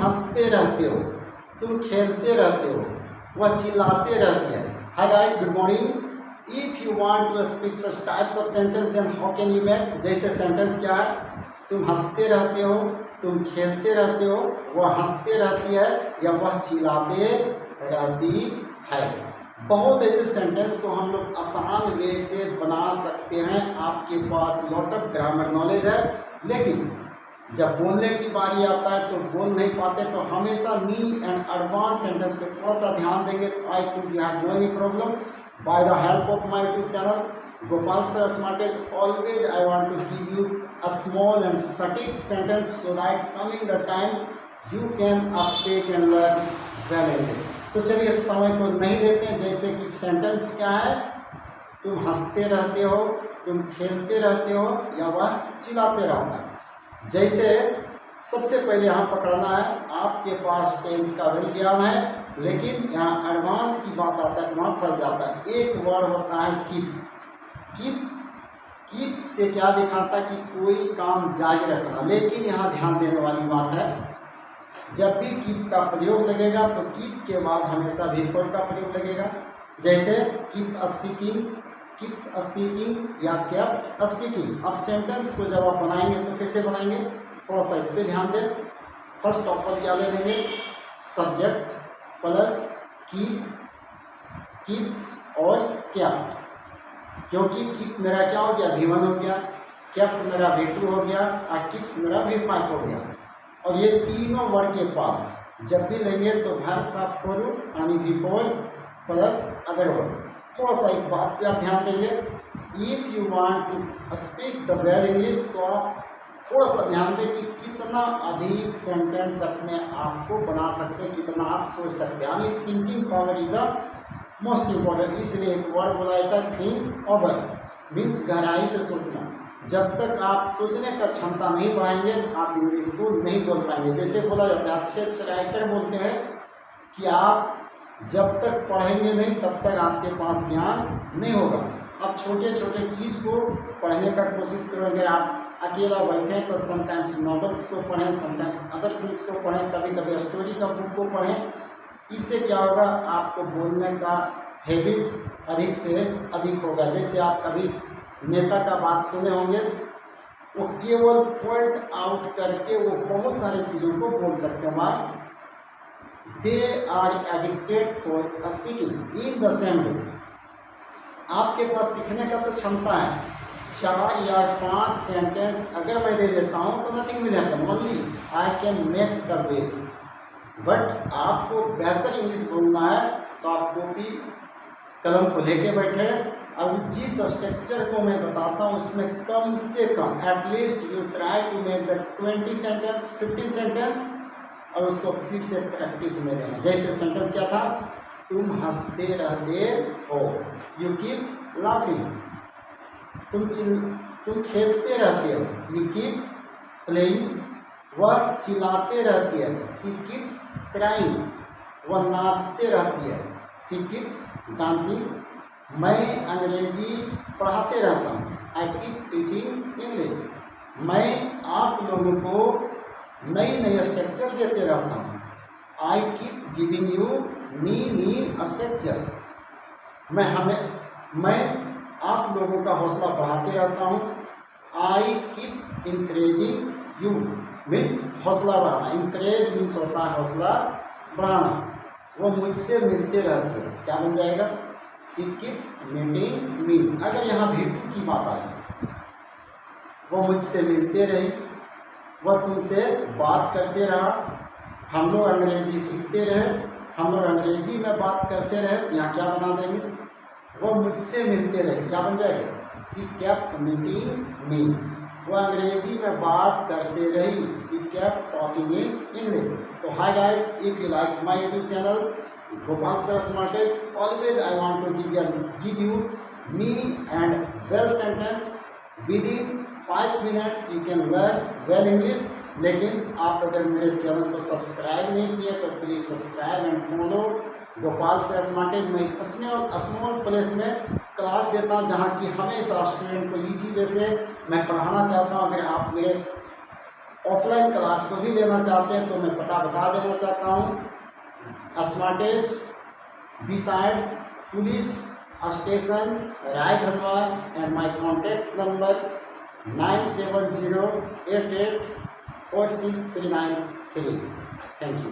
हंसते रहते हो, तुम खेलते रहते हो, वह चिल्लाते रहती है। Hi guys, good morning. If you want to speak such types of sentence then how can you make. जैसे सेंटेंस क्या है, तुम हंसते रहते हो, तुम खेलते रहते हो, वह हंसते रहती है या वह चिल्लाते रहती है। बहुत ऐसे सेंटेंस को हम लोग आसान वे से बना सकते हैं। आपके पास लॉट ऑफ ग्रामर नॉलेज है, लेकिन जब बोलने की बारी आता है तो बोल नहीं पाते, तो हमेशा नी एंड एडवांस सेंटेंस पे थोड़ा सा ध्यान देंगे तो I think you have no any problem. By the help of my YouTube channel Gopal Sir Smartage, always I want to give you a small and static sentence so that coming the time you can speak and learn well English। तो चलिए समय को नहीं लेते हैं। जैसे कि sentence क्या है, तुम हंसते रहते हो, तुम खेलते रहते हो या वह चिल्लाते रहता है। जैसे सबसे पहले यहाँ पकड़ना है, आपके पास टेंस का भी ज्ञान है, लेकिन यहाँ एडवांस की बात आता है तो वहाँ फंस जाता है। एक वर्ड होता है कीप। कीप से क्या दिखाता है कि कोई काम जारी रखना, लेकिन यहाँ ध्यान देने वाली बात है, जब भी कीप का प्रयोग लगेगा तो कीप के बाद हमेशा बिफोर का प्रयोग लगेगा। जैसे कीप स्पीकिंग, कीप्स स्पीकिंग या केप्ट स्पीकिंग। अब सेंटेंस को जब आप बनाएंगे तो कैसे बनाएंगे, थोड़ा सा इस पर ध्यान दें। फर्स्ट ऑफ ऑल क्या ले लेंगे, सब्जेक्ट प्लस कीप, कीप्स और केप्ट। क्योंकि कीप मेरा क्या हो गया, V1 हो गया, केप्ट मेरा V2 हो गया और कीप्स मेरा V5 हो गया। और ये तीनों वर्ड के पास जब भी लेंगे तो वर्ब का फॉर्म यानी V4 प्लस अदर वर्ड। थोड़ा सा एक बात पे आप ध्यान देंगे, if you want to speak the well English, तो आप थोड़ा सा ध्यान दें कि कितना अधिक सेंटेंस अपने आप को बना सकते हैं, कितना आप सोच सकते हैं। यानी thinking power is the most important. इसलिए एक वर्ड बोला जाता है थिंक ओवर, मीन्स गहराई से सोचना। जब तक आप सोचने का क्षमता नहीं बढ़ाएंगे तो आप इंग्लिश को नहीं बोल पाएंगे। जैसे बोला जाता है, अच्छे अच्छे राइटर बोलते हैं कि आप जब तक पढ़ेंगे नहीं तब तक आपके पास ज्ञान नहीं होगा। आप छोटे छोटे चीज़ को पढ़ने का कोशिश करेंगे। आप अकेला बैठें तो समटाइम्स नॉवेल्स को पढ़ें, समटाइम्स अदर थिंग्स को पढ़ें, कभी कभी स्टोरी का बुक को पढ़ें। इससे क्या होगा, आपको बोलने का हैबिट अधिक से अधिक होगा। जैसे आप कभी नेता का बात सुने होंगे, वो केवल पॉइंट आउट करके वो बहुत सारी चीज़ों को बोल सकते हैं। They are addicted for speaking in the same way. आपके पास सीखने का तो क्षमता है, 4 या 5 सेंटेंस अगर मैं दे देता हूँ तो nothing will happen, only I can make the way. But आपको बेहतर इंग्लिश बोलना है तो आप कॉपी कलम को लेके बैठे। अब जिस स्ट्रक्चर को मैं बताता हूँ उसमें कम से कम at least you try to make the 20 sentence 15 sentence और उसको फिर से प्रैक्टिस में रहें। जैसे सेंटेंस क्या था, तुम हंसते रहते हो, यू कीप लाफिंग। तुम खेलते रहते हो, यू कीप प्लेइंग। वह चिल्लाते रहती है, सी कीप्स क्राइंग। वह नाचते रहती है, सी कीप्स डांसिंग। मैं अंग्रेजी पढ़ाते रहता हूँ, आई कीप टीचिंग इंग्लिश। मैं आप लोगों को नई नई स्ट्रक्चर देते रहता हूँ, I keep giving you knee structure. मैं आप लोगों का हौसला बढ़ाते रहता हूँ, I keep encouraging you, means हौसला बढ़ाना। इंकरेज मीन्स होता है हौसला बढ़ाना। वो मुझसे मिलते रहती है, क्या बन जाएगा, सी कीप्स मीटिंग मी। अगर यहाँ V2 की बात आई, वो मुझसे मिलते रही, वह तुमसे बात करते रहा, हम लोग अंग्रेजी सीखते रहे, हम लोग अंग्रेजी में बात करते रहे। यहाँ क्या बना देंगे, वो मुझसे मिलते रहे, क्या बन जाएगा, सी केप्ट मीटिंग मी। वो अंग्रेजी में बात करते रही, सी केप्ट टॉकिंग इन इंग्लिश। तो hi guys, if you like my YouTube channel Gopal Sir Smartage, always I want to give you me and well sentence within 5 minutes you can learn well English। लेकिन आप अगर मेरे channel को subscribe नहीं किए तो please subscribe and follow Gopal sir Smartage. मैं एक स्मॉल प्लेस में क्लास देता हूँ जहाँ की हमेशा स्टूडेंट को ईजी वे से मैं पढ़ाना चाहता हूँ। अगर आप मेरे ऑफलाइन क्लास को भी लेना चाहते हैं तो मैं पता बता देना चाहता हूँ। स्मार्टेज बिसाइड पुलिस स्टेशन रायघरवाल and my contact number 9708846393। Thank you.